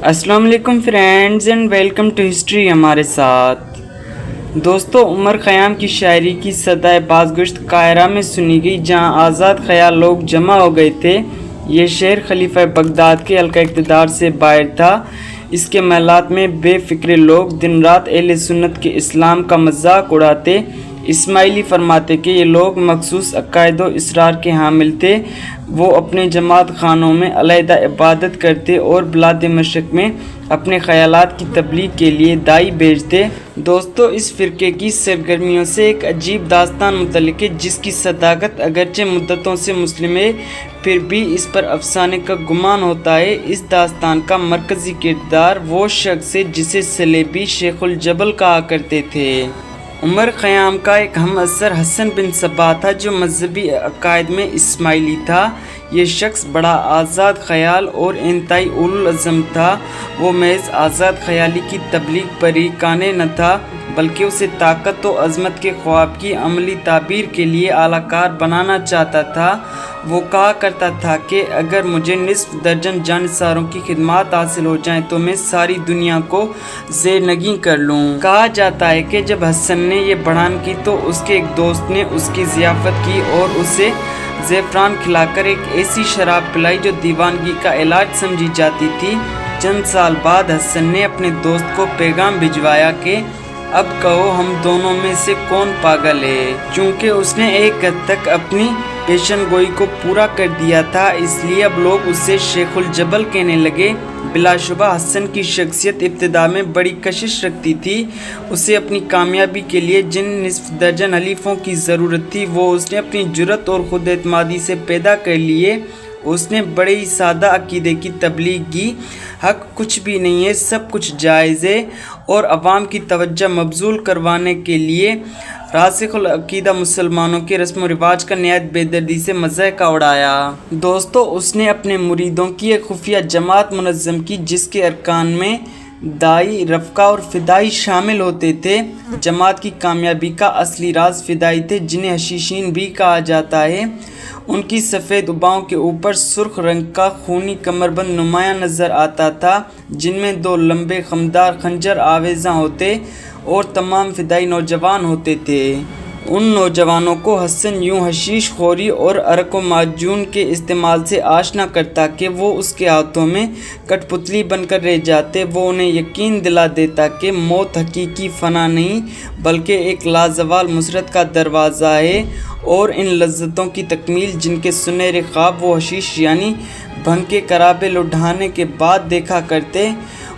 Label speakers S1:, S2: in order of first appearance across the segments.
S1: السلام علیکم friends and welcome to history ہمارے ساتھ۔ دوستو، عمر خیام کی شاعری کی صدائے بازگشت قاہرہ میں سنی گئی، جہاں آزاد خیال لوگ جمع ہو گئے تھے۔ یہ شہر خلیفہ بغداد کے حلقہ اقتدار سے باہر تھا۔ اس کے محلات میں بے فکر لوگ دن رات اہل سنت کے اسلام کا مذاق اڑاتے۔ اسماعیلی فرماتے کہ یہ لوگ مخصوص عقائد و اسرار کے حامل تھے۔ وہ اپنے جماعت خانوں میں علیحدہ عبادت کرتے اور بلاد مشرق میں اپنے خیالات کی تبلیغ کے لیے داعی بھیجتے۔ دوستو، اس فرقے کی سرگرمیوں سے ایک عجیب داستان متعلق ہے، جس کی صداقت اگرچہ مدتوں سے مسلم ہے، پھر بھی اس پر افسانے کا گمان ہوتا ہے۔ اس داستان کا مرکزی کردار وہ شخص ہے جسے صلیبی شیخ الجبل کہا کرتے تھے۔ عمر خیام کا ایک ہم عصر حسن بن صباح تھا، جو مذہبی عقائد میں اسماعیلی تھا۔ یہ شخص بڑا آزاد خیال اور انتہائی اولو العزم تھا۔ وہ محض آزاد خیالی کی تبلیغ پر ہی قانع نہ تھا، بلکہ اسے طاقت و عظمت کے خواب کی عملی تعبیر کے لیے اعلیٰ کار بنانا چاہتا تھا۔ وہ کہا کرتا تھا کہ اگر مجھے نصف درجن جانثاروں کی خدمات حاصل ہو جائیں تو میں ساری دنیا کو زیر نگیں کر لوں۔ کہا جاتا ہے کہ جب حسن نے یہ بڑھان کی تو اس کے ایک دوست نے اس کی ضیافت کی اور اسے زعفران کھلا کر ایک ایسی شراب پلائی جو دیوانگی کا علاج سمجھی جاتی تھی۔ چند سال بعد حسن نے اپنے دوست کو پیغام بھجوایا کہ اب کہو ہم دونوں میں سے کون پاگل ہے۔ چونکہ اس نے ایک حد تک اپنی پیشن گوئی کو پورا کر دیا تھا، اس لیے اب لوگ اسے شیخ الجبل کہنے لگے۔ بلا شبہ حسن کی شخصیت ابتدا میں بڑی کشش رکھتی تھی۔ اسے اپنی کامیابی کے لیے جن نصف درجن حلیفوں کی ضرورت تھی، وہ اس نے اپنی جرأت اور خود اعتمادی سے پیدا کر لیے۔ اس نے بڑے ہی سادہ عقیدے کی تبلیغ کی، حق کچھ بھی نہیں ہے، سب کچھ جائز ہے، اور عوام کی توجہ مبذول کروانے کے لیے راسخ العقیدہ مسلمانوں کے رسم و رواج کا نہایت بے دردی سے مذاق اڑایا۔ دوستو، اس نے اپنے مریدوں کی ایک خفیہ جماعت منظم کی، جس کے ارکان میں داعی، رفقہ اور فدائی شامل ہوتے تھے۔ جماعت کی کامیابی کا اصلی راز فدائی تھے، جنہیں حشیشین بھی کہا جاتا ہے۔ ان کی سفید اباؤں کے اوپر سرخ رنگ کا خونی کمربند نمایاں نظر آتا تھا، جن میں دو لمبے خمدار خنجر آویزاں ہوتے اور تمام فدائی نوجوان ہوتے تھے۔ ان نوجوانوں کو حسن یوں حشیش خوری اور عرق و معجون کے استعمال سے آشنا کرتا کہ وہ اس کے ہاتھوں میں کٹ پتلی بن کر رہ جاتے۔ وہ انہیں یقین دلا دیتا کہ موت حقیقی فنا نہیں، بلکہ ایک لازوال مسرت کا دروازہ ہے، اور ان لذتوں کی تکمیل جن کے سنہرے خواب وہ حشیش یعنی بھنگ کے قرابے اٹھانے کے بعد دیکھا کرتے۔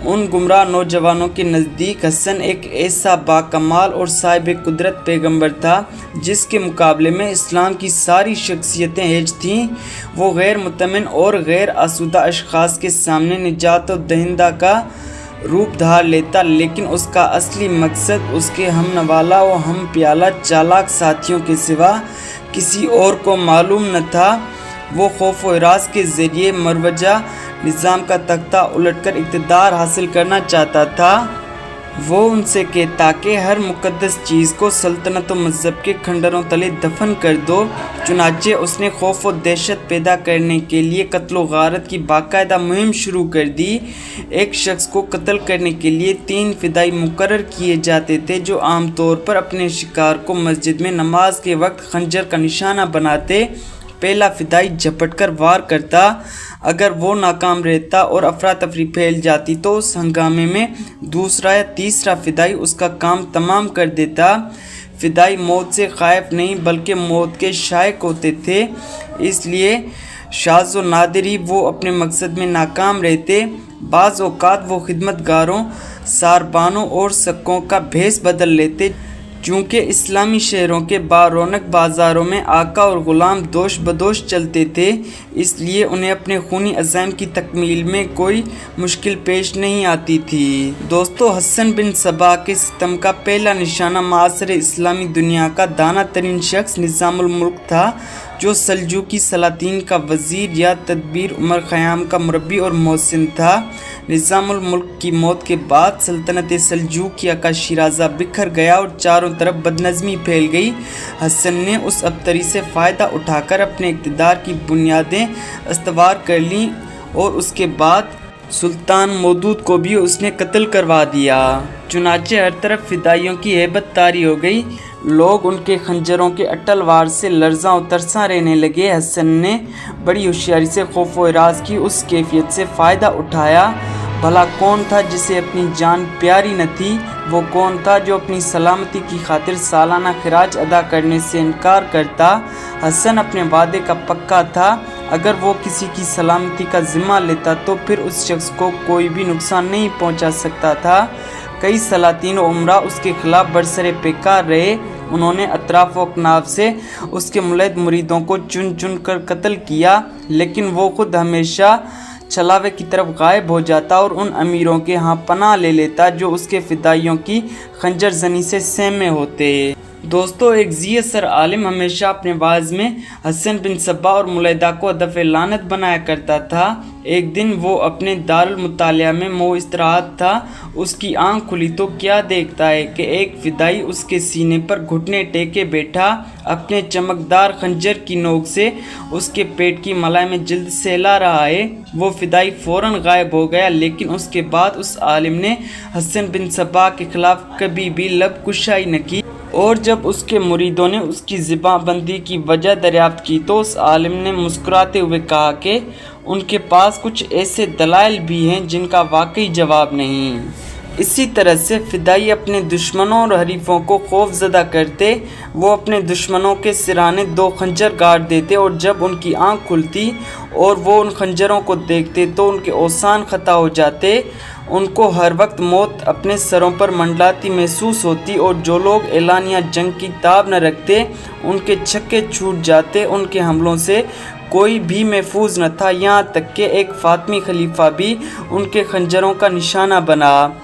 S1: ان گمراہ نوجوانوں کے نزدیک حسن ایک ایسا باکمال اور صاحب قدرت پیغمبر تھا، جس کے مقابلے میں اسلام کی ساری شخصیتیں ہیج تھیں۔ وہ غیر مطمئن اور غیر آسودہ اشخاص کے سامنے نجات دہندہ کا روپ دھار لیتا، لیکن اس کا اصلی مقصد اس کے ہم نوالہ و ہم پیالہ چالاک ساتھیوں کے سوا کسی اور کو معلوم نہ تھا۔ وہ خوف و ہراس کے ذریعے مروجہ نظام کا تختہ الٹ کر اقتدار حاصل کرنا چاہتا تھا۔ وہ ان سے کہتا کہ ہر مقدس چیز کو سلطنت و مذہب کے کھنڈروں تلے دفن کر دو۔ چنانچہ اس نے خوف و دہشت پیدا کرنے کے لیے قتل و غارت کی باقاعدہ مہم شروع کر دی۔ ایک شخص کو قتل کرنے کے لیے 3 فدائی مقرر کیے جاتے تھے، جو عام طور پر اپنے شکار کو مسجد میں نماز کے وقت خنجر کا نشانہ بناتے۔ پہلا فدائی جھپٹ کر وار کرتا۔ اگر وہ ناکام رہتا اور افراتفری پھیل جاتی تو اس ہنگامے میں دوسرا یا تیسرا فدائی اس کا کام تمام کر دیتا۔ فدائی موت سے خائف نہیں بلکہ موت کے شائق ہوتے تھے، اس لیے شاذ و نادر ہی وہ اپنے مقصد میں ناکام رہتے۔ بعض اوقات وہ خدمت گاروں، ساربانوں اور سکوں کا بھیس بدل لیتے۔ چونکہ اسلامی شہروں کے بارونق بازاروں میں آقا اور غلام دوش بدوش چلتے تھے، اس لیے انہیں اپنے خونی عزائم کی تکمیل میں کوئی مشکل پیش نہیں آتی تھی۔ دوستو، حسن بن صباح کے ستم کا پہلا نشانہ معاصر اسلامی دنیا کا دانا ترین شخص نظام الملک تھا، جو سلجوقی سلاطین کا وزیر یا تدبیر عمر خیام کا مربی اور محسن تھا۔ نظام الملک کی موت کے بعد سلطنت سلجوقیہ کا شیرازہ بکھر گیا اور چاروں طرف بدنظمی پھیل گئی۔ حسن نے اس ابتری سے فائدہ اٹھا کر اپنے اقتدار کی بنیادیں استوار کر لیں اور اس کے بعد सुल्तान मौदूद को भी उसने कत्ल करवा दिया। चुनाचे हर तरफ फिदाइयों की हैबत तारी हो गई। लोग उनके खंजरों के अटल वार से लर्जा और तरसा रहने लगे। हसन ने बड़ी होशियारी से खौफ व इराज की उस कैफियत से फ़ायदा उठाया। भला कौन था जिसे अपनी जान प्यारी न थी? वो कौन था जो अपनी सलामती की खातिर सालाना खराज अदा करने से इनकार करता? हसन अपने वादे का पक्का था। अगर वो किसी की सलामती का ज़िम्मा लेता तो फिर उस शख्स को कोई भी नुकसान नहीं पहुंचा सकता था। कई सलातीन उमरा उसके खिलाफ बरसरे पेकार रहे। उन्होंने अतराफ व अकनाफ से उसके मुलैद मुरीदों को चुन चुन कर कत्ल किया, लेकिन वो खुद हमेशा छलावे की तरफ गायब हो जाता और उन अमीरों के यहाँ पनाह ले लेता जो उसके फिदाइयों की खंजर जनी से सहमे होते। दोस्तों, एक ज़ी असर आलिम हमेशा अपने वाज़ में हसन बिन सब्बा और मुलैदा को हदफ़ लानत बनाया करता था। एक दिन वो अपने दारुल मुतालिया में इस्तराहत था। उसकी आंख खुली तो क्या देखता है कि एक फ़िदाई उसके सीने पर घुटने टेके बैठा अपने चमकदार खंजर की नोक से उसके पेट की मलाई में जिल्द सहला रहा है। वो फ़िदाई फ़ौरन गायब हो गया, लेकिन उसके बाद उस आलिम ने हसन बिन सब्बा के ख़िलाफ़ कभी भी लब कुशाई न की। और जब उसके मुरीदों ने उसकी ज़िबाबंदी की वजह दरियाफ्त की तो उस आलिम ने मुस्कुराते हुए कहा कि उनके पास कुछ ऐसे दलाइल भी हैं जिनका वाकई जवाब नहीं। इसी तरह से फ़िदाई अपने दुश्मनों और हरीफों को खौफज़दा करते। वो अपने दुश्मनों के सिराने 2 खंजर गाड़ देते और जब उनकी आंख खुलती और वो उन खंजरों को देखते तो उनके औसान ख़ता हो जाते। उनको हर वक्त मौत अपने सरों पर मंडलाती महसूस होती और जो लोग एलानिया जंग की ताब न रखते उनके छक्के छूट जाते। उनके हमलों से कोई भी महफूज न था, यहाँ तक कि एक फ़ातिमी खलीफा भी उनके खंजरों का निशाना बना।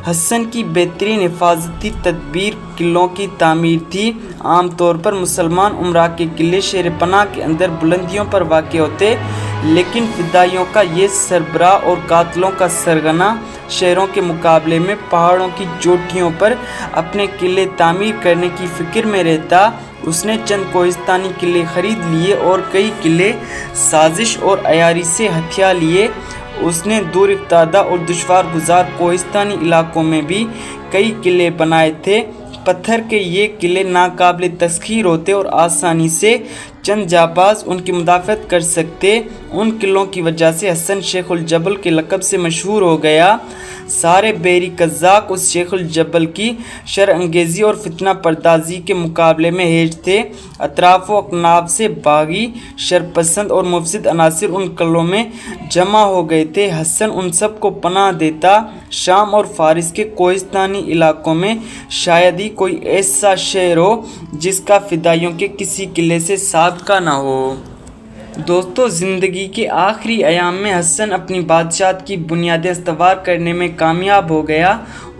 S1: हसन की बेहतरीन हिफाजती तदबीर किलों की तामीर थी। आम तौर पर मुसलमान उमरा के किले शेर पनाह के अंदर बुलंदियों पर वाक़ होते, लेकिन फ़िदाइयों का ये सरबराह और कातलों का सरगना शहरों के मुकाबले में पहाड़ों की चोटियों पर अपने किले तामीर करने की फ़िक्र में रहता। उसने चंद कोहिस्तानी किले ख़रीद लिए और कई किले साजिश और अयारी से हथिया लिए। उसने दूर इफ्तादा और दुश्वार गुजार कोहिस्तानी इलाकों में भी कई किले बनाए थे। पत्थर के ये किले नाकाबिल तस्खीर होते और आसानी से चंद जाबाज उनकी मुदाफ़त कर सकते। उन किलों की वजह से हसन शेखुल जबल के लक़ब से मशहूर हो गया। सारे बेरी कज़्ज़ाक उस शेखुल जबल की शर अंगेज़ी और फितना परदाजी के मुकाबले में हेज थे। अतराफ़ व अकनाफ से बागी, शरपसंद और मुफसिद अनासिर उन किलों में जमा हो गए थे। हसन उन सब को पनाह देता। शाम और फ़ारिस के कोहिस्तानी इलाकों में शायद ही कोई ऐसा शहर हो जिसका फ़िदाइयों के किसी किले से साबका ना हो। दोस्तों, ज़िंदगी के आखिरी अयाम में हसन अपनी बादशाहत की बुनियादें इस्तवार करने में कामयाब हो गया।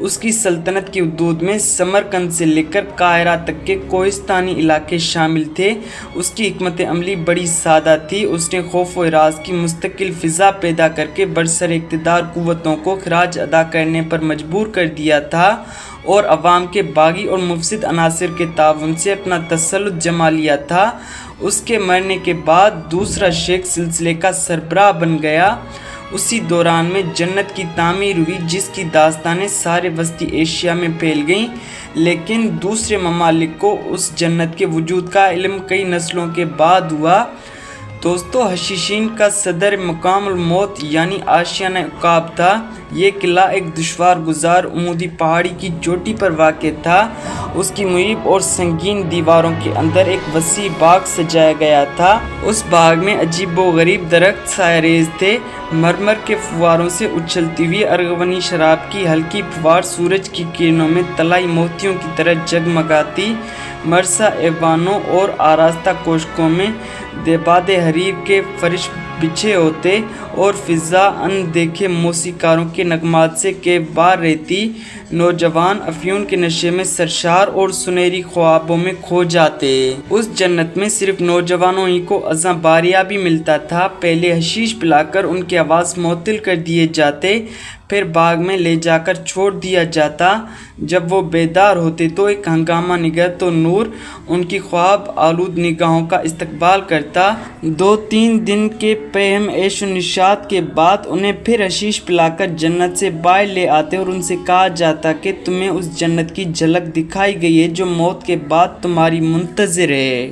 S1: उसकी सल्तनत की हदूद में समरकंद से लेकर काहिरा तक के कोहिस्तानी इलाके शामिल थे। उसकी हिकमत अमली बड़ी सादा थी। उसने खौफ व इराज की मुस्तकिल फ़िज़ा पैदा करके बरसर इक़्तिदार क़ुव्वतों को खराज अदा करने पर मजबूर कर दिया था और अवाम के बागी और मुफसिद अनासिर के ताउन से अपना तसल्लुत जमा लिया था। उसके मरने के बाद दूसरा शेख सिलसिले का सरबराह बन गया। उसी दौरान में जन्नत की तामीर हुई जिसकी दास्तानें सारे वस्ती एशिया में फैल गईं, लेकिन दूसरे ममालिक को उस जन्नत के वजूद का इल्म कई नस्लों के बाद हुआ। दोस्तों, हशीशीन का सदर मकामुल मौत यानी आशियाना उकाब था। ये किला एक दुश्वार गुजार उमूदी पहाड़ी की चोटी पर वाक़ था। उसकी मुहीब और संगीन दीवारों के अंदर एक वसी बाग सजाया गया था। उस बाग में अजीब व गरीब दरख्त सायरेज थे। मरमर के फुवारों से उछलती हुई अर्गवनी शराब की हल्की फुवार सूरज की किरणों में तलाई मोतियों की तरह जगमगाती। मरसा ऐवानों और आरास्ता कोशकों में देबादे हरीर के फर्श बिछे होते और फ़िज़ा अनदेखे मौसीकारों के नगमात से केबार रहती। नौजवान अफ़यून के नशे में सरशार और सुनहरी ख्वाबों में खो जाते। उस जन्नत में सिर्फ नौजवानों ही को अज़ा बारिया भी मिलता था। पहले हशीश पिलाकर उनके आवाज़ मुअत्तल कर दिए जाते, फिर बाग में ले जाकर छोड़ दिया जाता। जब वो बेदार होते तो एक हंगामा निगर तो नूर उनकी ख्वाब आलूद निगाहों का इस्तकबाल करता। 2-3 दिन के پہم عیش و نشاط کے بعد انہیں پھر حشیش پلا کر جنت سے باہر لے آتے اور ان سے کہا جاتا کہ تمہیں اس جنت کی جھلک دکھائی گئی ہے جو موت کے بعد تمہاری منتظر ہے۔